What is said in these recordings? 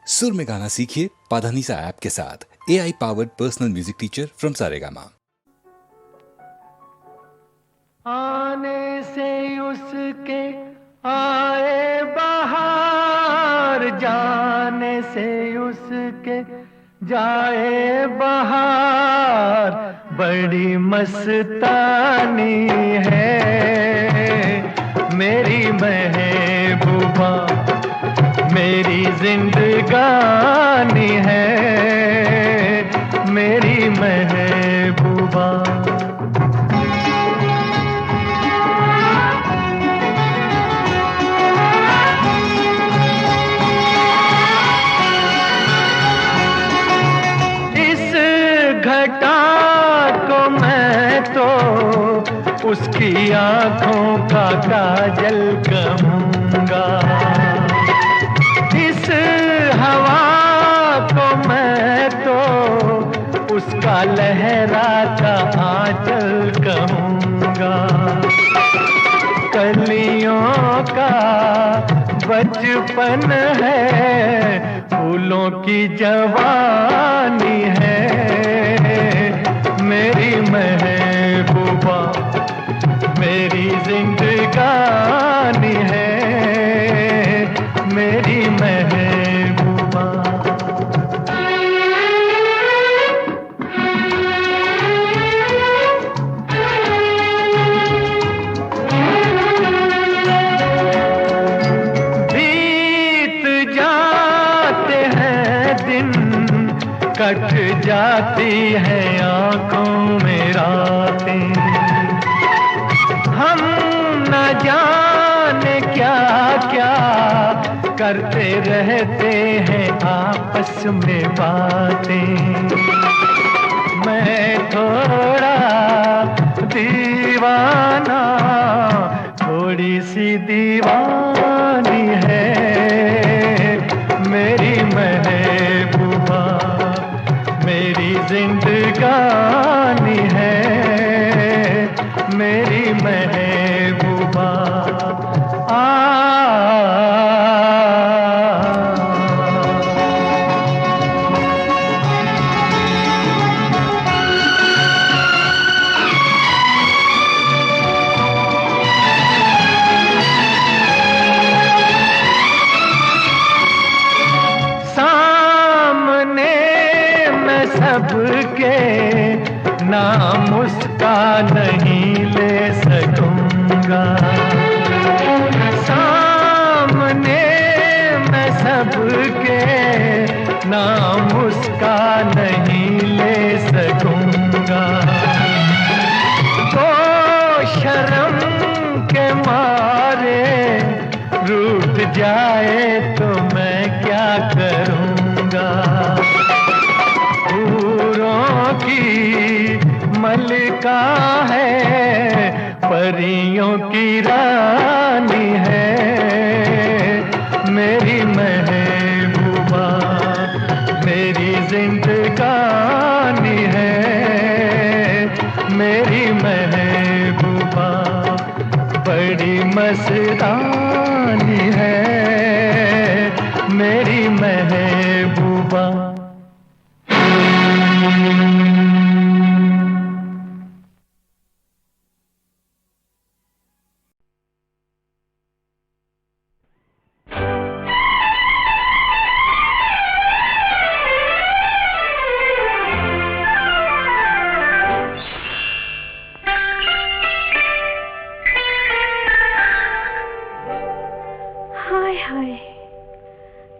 सुर में गाना सीखिए पाधानीसा ऐप के साथ। AI powered personal music teacher from Saregama. आने से उसके आए बहार, जाने से उसके जाए बहार। बड़ी मस्तानी है मेरी महबूबा, मेरी जिंदगानी है मेरी महबूबा। घटा को मैं तो उसकी आंखों का काजल कहूँगा, इस हवा को मैं तो उसका लहराता आंचल कहूँगा। कलियों का बचपन है, फूलों की जवानी है मेरी महबूबा, मेरी जिंदगानी है मेरी महबूबा। बीत जाते हैं दिन, कट जाती है आंखों में रातें, हम न जाने क्या क्या करते रहते हैं आपस में बातें। मैं थोड़ा दीवाना, थोड़ी सी दीवानी है मेरी महबूबा, मेरी जिंदगानी है मेरी महबूबा। सबके नाम उसका नहीं ले सकूंगा, सामने मैं सबके नाम उसका नहीं ले सकूंगा। तो शर्म के मारे रूठ जाए तो मैं क्या करूंगा। की मलिका है, परियों की रानी है मेरी महबूबा, मेरी जिंदगानी है मेरी महबूबा। बड़ी मस्तानी है मेरी महबूबा।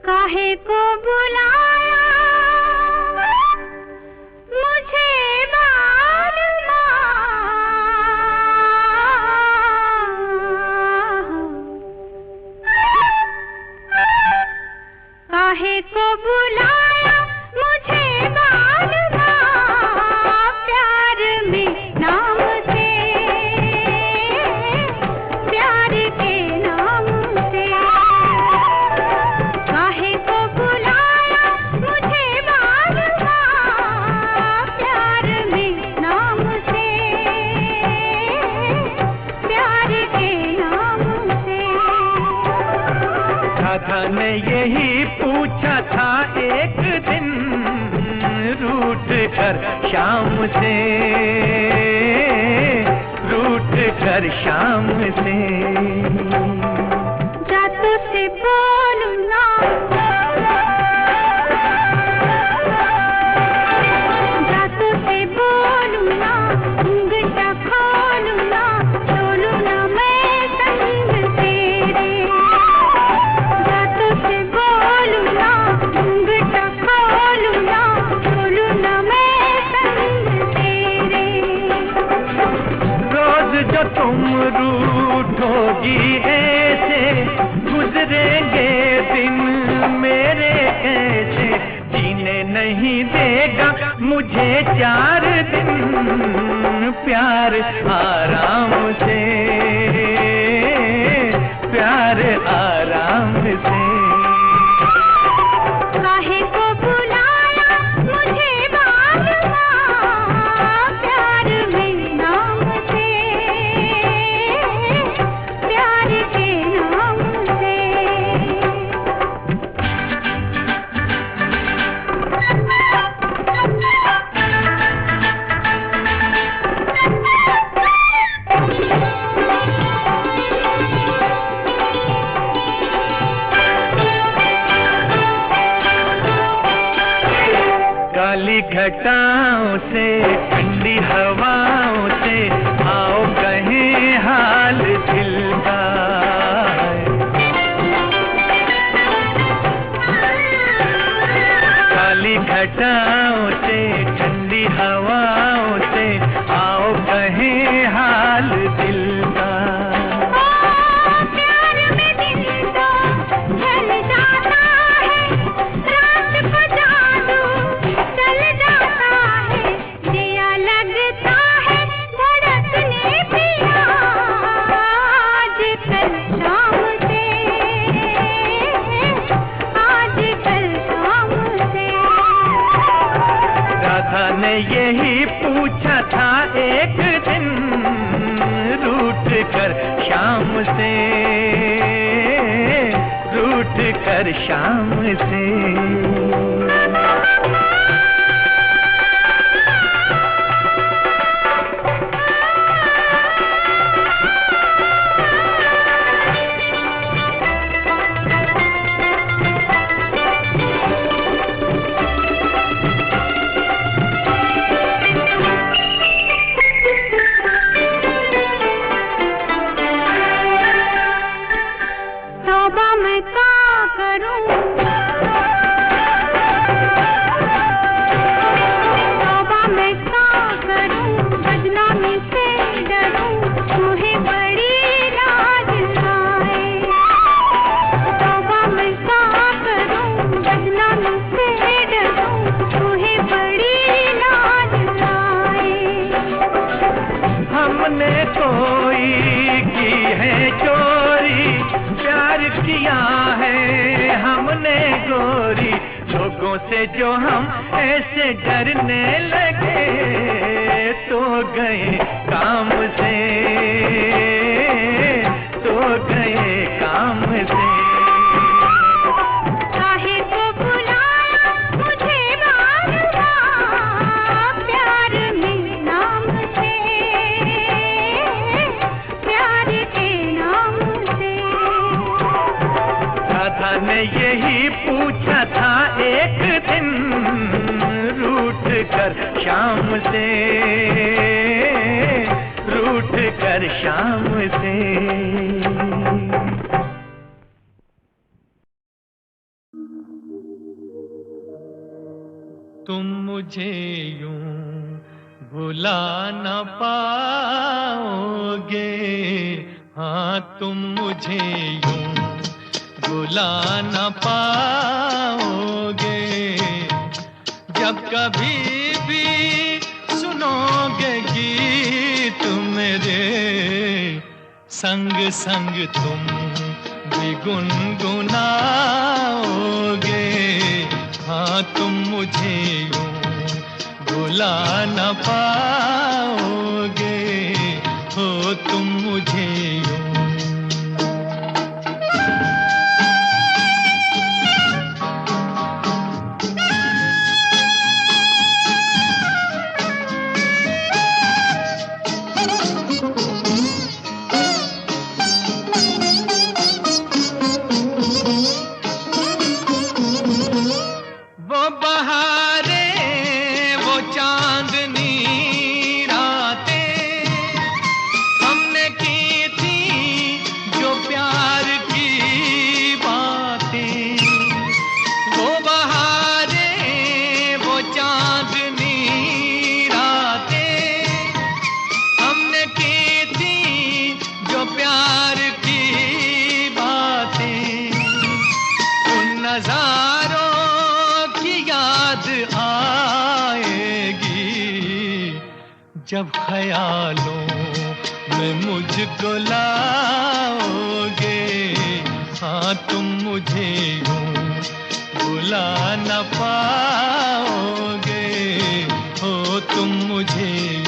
काहे को बुलाया मुझे मालूम, काहे को बुलाया मुझे मालूम, प्यार में नाम से, प्यार के नाम से। राधा ने यही पूछा था एक दिन रूठ कर शाम से, रूठ कर शाम से। जातों से बोलूं ना, जातों से बोलूं ना, घुंघटा खोलूं ना, चलूं ना मैं संग तेरे। जातों से बोलूं ना, घुंघटा खोलूं ना, चलूं ना मैं संग तेरे। रोज जो तुम रूठोगी ऐसे, गुजरेंगे दिन मेरे कैसे। जीने नहीं देगा मुझे 4 दिन प्यार आराम से, प्यार आराम से। काहे को बुलाया मुझे बालमा, प्यार में नाम से, प्यार के नाम से। काली घटाओं से, ठंडी हवाओं से, आओ कहें हाल दिल का। काली घटाओं से, ठंडी हवाओं से, आओ कहें हाल दिल का। प्यार में दिन तो ढल जाता है, रात को जादू चल जाता है। दिया लगता है धड़कने पिया, आजकल शाम से, आजकल शाम से। राधा ने यही पूछा था एक दिन रूठ कर शाम से, रूठ कर शाम से। तौबा मैं क्या करूं, तौबा मैं क्या करूं, बदनामी से डरूं, तुम्हें बड़ी लाज आए। तौबा मैं क्या करूं, बदनामी से डरूं, तुम्हें बड़ी लाज आए। हमने कोई की है चोरी, प्यार किया है हमने गोरी। लोगों से जो हम ऐसे डरने लगे, तो गए काम से, तो गए काम से। काहे को बुलाया मुझे बालमा, प्यार में नाम से, प्यार के नाम से। राधा ने यही पूछा था एक दिन रूठ कर शाम से, रूठ कर शाम से। तुम मुझे यूं भुला न पाओगे, हाँ तुम मुझे यूं भुला न पाओगे। जब कभी भी सुनोगे गीत मेरे, संग संग तुम भी गुनगुनाओगे। हाँ तुम मुझे यूं भुला न पाओगे, हो तुम मुझे यूं। जब ख्यालों में मुझको लाओगे, हाँ तुम मुझे यूं भुला न पाओगे, हो तुम मुझे यूं।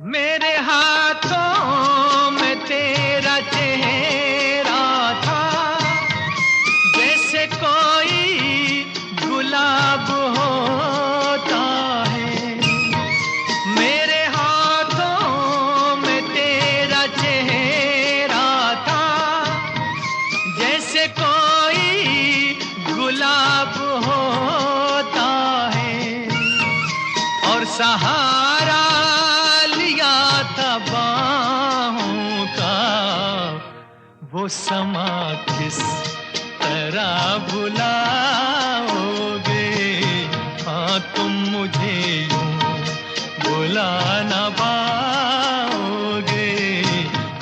मेरे हाथों में तेरा चेहरा था, जैसे कोई गुलाब होता है। मेरे हाथों में तेरा चेहरा था, जैसे कोई गुलाब होता है। और सहारा लिया था बाहों का, वो समा किस तरह भुलाओगे, हाँ तुम मुझे यूं भुला न पाओगे,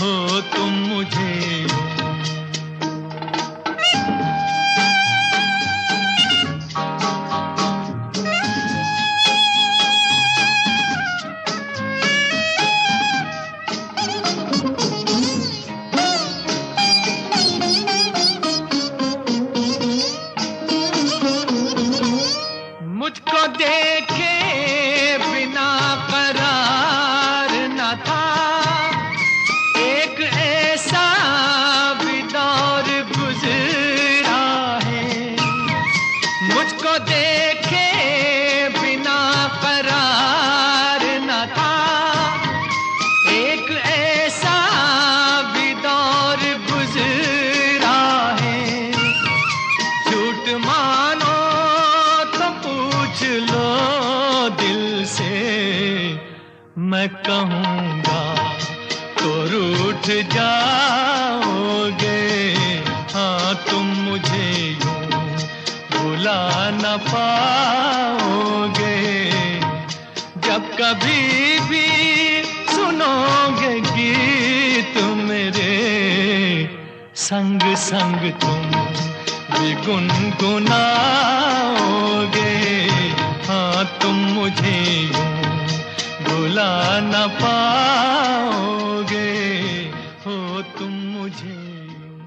हो तुम मुझे यूं। मुझको देखे बिना करार न था, एक ऐसा भी दौर गुजरा है। मुझको देखे बिना करार न था, एक ऐसा भी दौर गुजरा है। झूठ मानो पूछ लो दिल से, मैं कहूँगा तो रूठ जाओगे, हाँ तुम मुझे यूं भुला न पाओगे। जब कभी भी सुनोगे गीत मेरे, संग संग तुम भी गुनगुनाओगे, हाँ तुम मुझे यूं भुला न पाओगे, हो तुम मुझे यूं।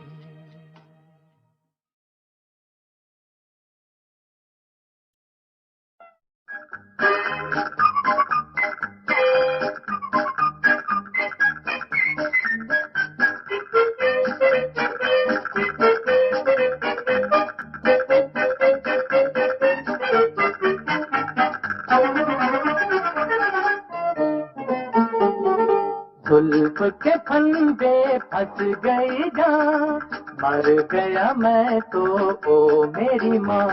जुल्फ के फंदे फंस गई जान, मर गया मैं तो ओ मेरी माँ।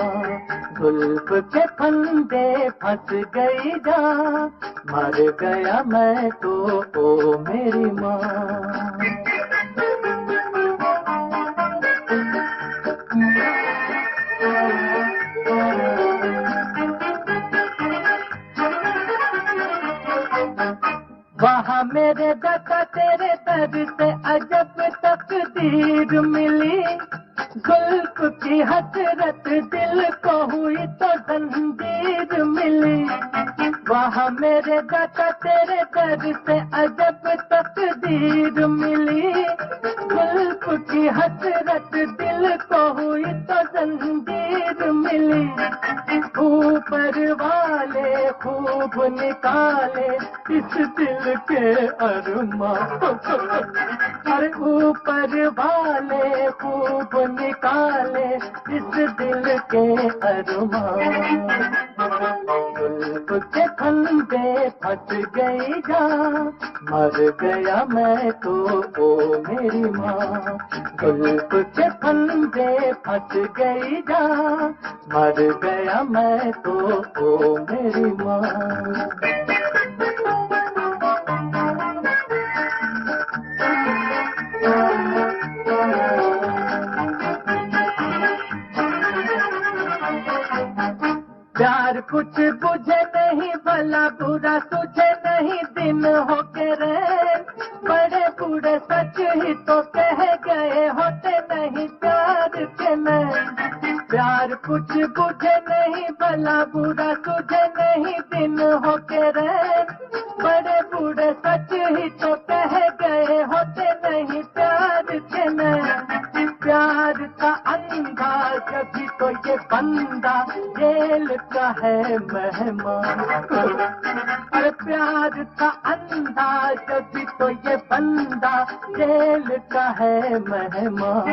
जुल्फ के फंदे फंस गई जान, मर गया मैं तो ओ मेरी माँ। वहाँ मेरे दाता तेरे दर से अजब तकदीर मिली, जुल्फ की हसरत दिल को हुई तो जंजीर मिली। वहाँ मेरे दाता तेरे दर से अजब तकदीर मिली, जुल्फ की हसरत दिल को हुई तो जंजीर मिली। ऊपर वाले खूब निकाले इस दिल के अरमान, अरे ऊपर वाले खूब निकाले इस दिल के अरमान। जुल्फ के फंदे फंस गई जान, मर गया मैं तो ओ मेरी माँ। जुल्फ के फंदे फंस गई जान, मर गया मैं तो ओ मेरी माँ। प्यार कुछ बुझे नहीं, भला बुरा तुझे नहीं, दिन हो के रैन बड़े बूढ़े सच ही तो कह गए, होते नहीं प्यार के नैन। प्यार कुछ बुझे नहीं, भला बुरा तुझे नहीं, दिन हो के रैन बड़े बूढ़े सच ही तो कह गए, होते नहीं प्यार के नैन। प्यार का अंदाज भी तो ये बंदा जेल का है मेहमान। अरे प्यार का अंदाज भी तो ये बंदा जेल का है मेहमान।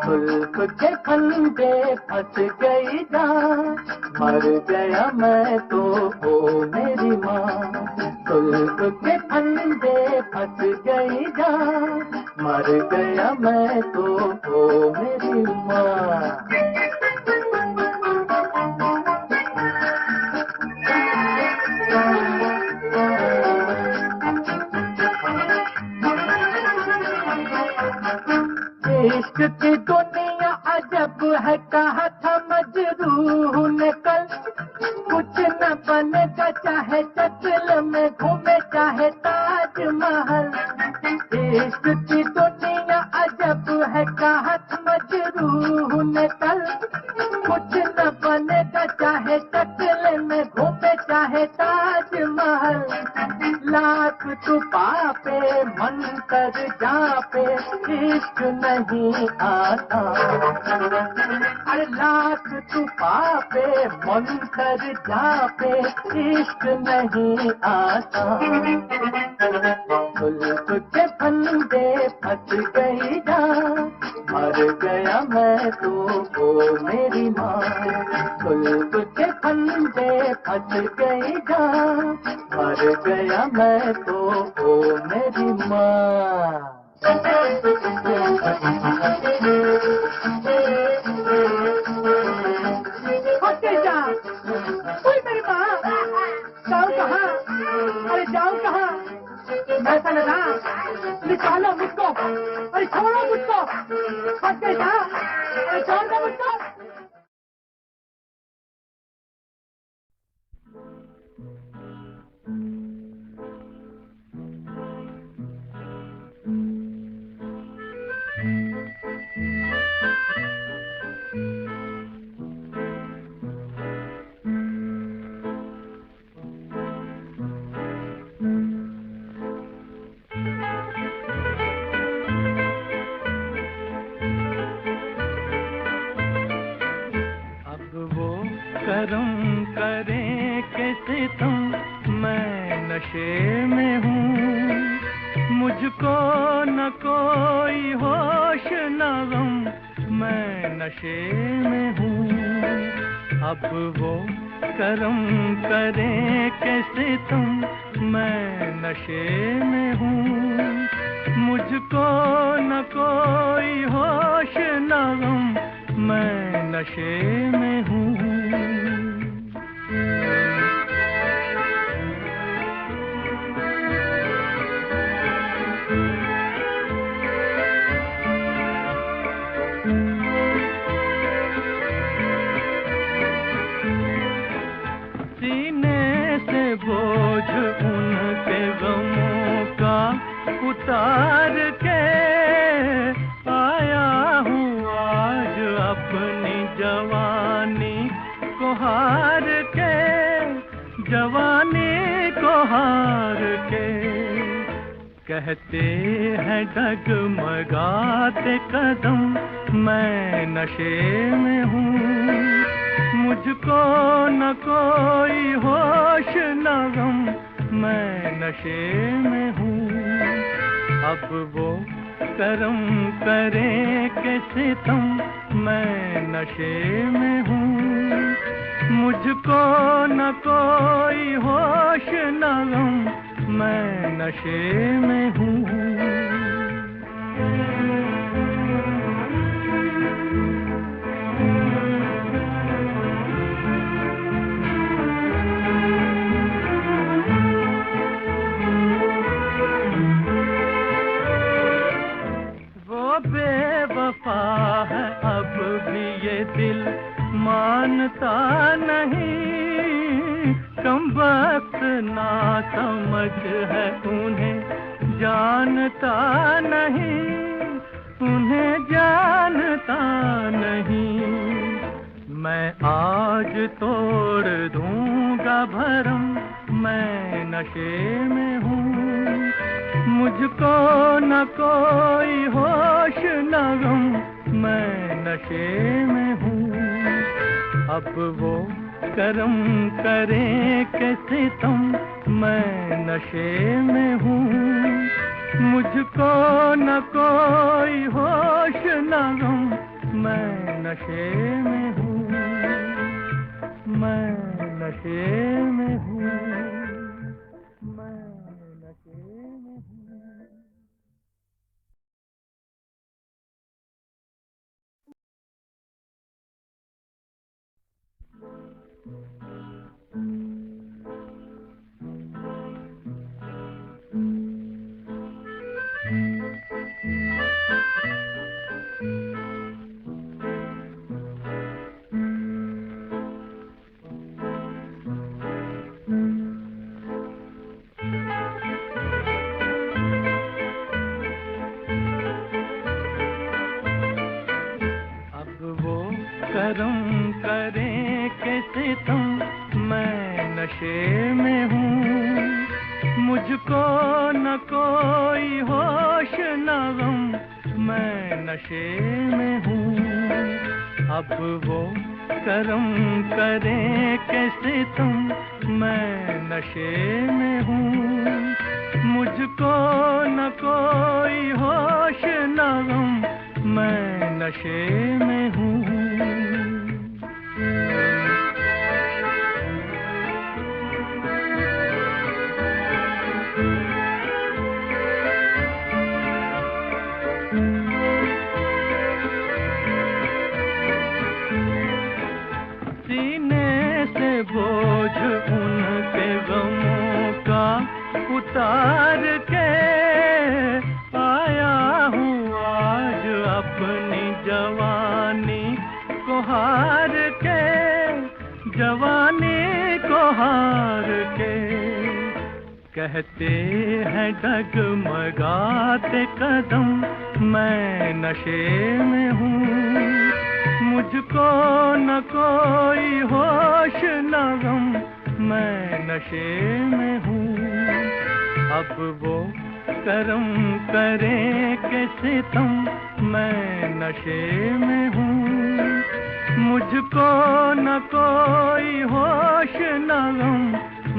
जुल्फ के फंदे फंस गई जान, मर गया मैं तो ओ मेरी माँ। जुल्फ के फंदे फंस गई जान, मर गया मैं तो ओ मेरी माँ। इश्क की दुनिया अजब है, कहा था मजरूह ने कल। कुछ न बनेगा चाहे चकल में घूमे चाहे ताजमहल। इश्क की दुनिया अजब है, कहा था मजरूह ने कल। कुछ न बनेगा चाहे चकल में घूमे चाहे ताजमहल। लाख तू पापे मन कर जापे, इश्क नहीं आता। अरे लाख तू पापे मन कर जापे, इश्क नहीं आता। जुल्फ के फंदे फंस गई जान, मर गया मैं तो ओ मेरी माँ। जुल्फ के फंदे फंस गई जान, मर गया मैं तो ओ मेरी माँ। मेरी माँ जाऊँ कहाँ? अरे जाऊँ कहाँ? ऐसा लगा निकालो मुझको, अरे छोड़ो मुझको, फंसे जा, अरे छोड़ दो मुझको। करम करे कैसे तुम, मैं नशे में हूँ। मुझको न कोई होश न गम, मैं नशे में हूँ। अब वो करम करे कैसे तुम, मैं नशे में हूँ। मुझको न कोई होश न गम, मैं नशे में हूँ। सीने से बोझ उनके गमों का उतार के आया हूँ आज अपनी जवानी को हार के, जवानी को हार के। कहते हैं डगमगाते कदम, मैं नशे में हूँ। मुझको न कोई होश न गम, मैं नशे में हूँ। अब वो करम करे कैसे तुम, मैं नशे में हूँ। मुझको न कोई होश न गम, मैं नशे में हूँ। बेवफा है अब भी ये दिल, मानता नहीं, कमबख्त ना समझ है उन्हें, जानता नहीं, उन्हें जानता नहीं। मैं आज तोड़ दूंगा भरम, मैं नशे में हूँ, मुझको न कोई होश न गम, मैं नशे में हूँ। अब वो करम करे के सितम, मैं नशे में हूँ, मुझको न कोई होश न गम, मैं नशे में हूँ, मैं नशे में हूँ, मैं नशे में हूँ। करम करे के सितम, मैं नशे में हूँ, मुझको न कोई होश न गम, मैं नशे में हूँ। अब वो करम करे के सितम, मैं नशे में हूँ, मुझको न कोई होश न गम, मैं नशे में हूँ। सीने से बोझ उनके गमों का उतार के आया हूँ आज अपनी जवानी को हार के, जवानी को हार के। कहते हैं डगमगाते कदम, मैं नशे में हूँ, मुझको न कोई होश न गम, मैं नशे में हूँ। अब वो करम करे के सितम, मैं नशे में हूँ, मुझको न कोई होश न गम,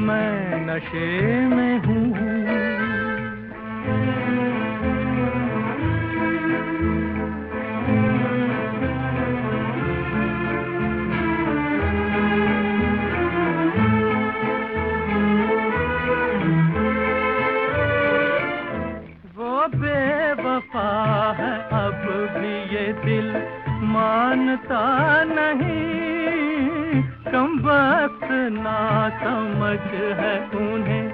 मैं नशे में हूँ। बेवफा है अब भी ये दिल, मानता नहीं, कमबख्त ना समझ है उन्हें,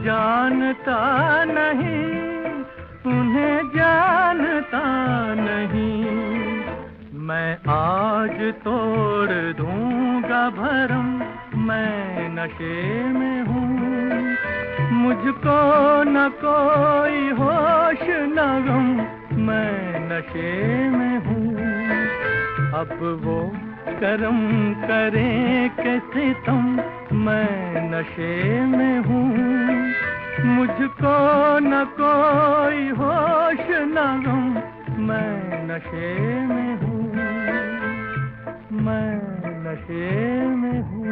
जानता नहीं, उन्हें जानता नहीं। मैं आज तोड़ दूंगा भरम, मैं नशे में हूँ, मुझको न कोई होश न गम, मैं नशे में हूँ। अब वो करम करे के सितम, मैं नशे में हूँ, मुझको न कोई होश न गम, मैं नशे में हूँ, मैं नशे में हूँ।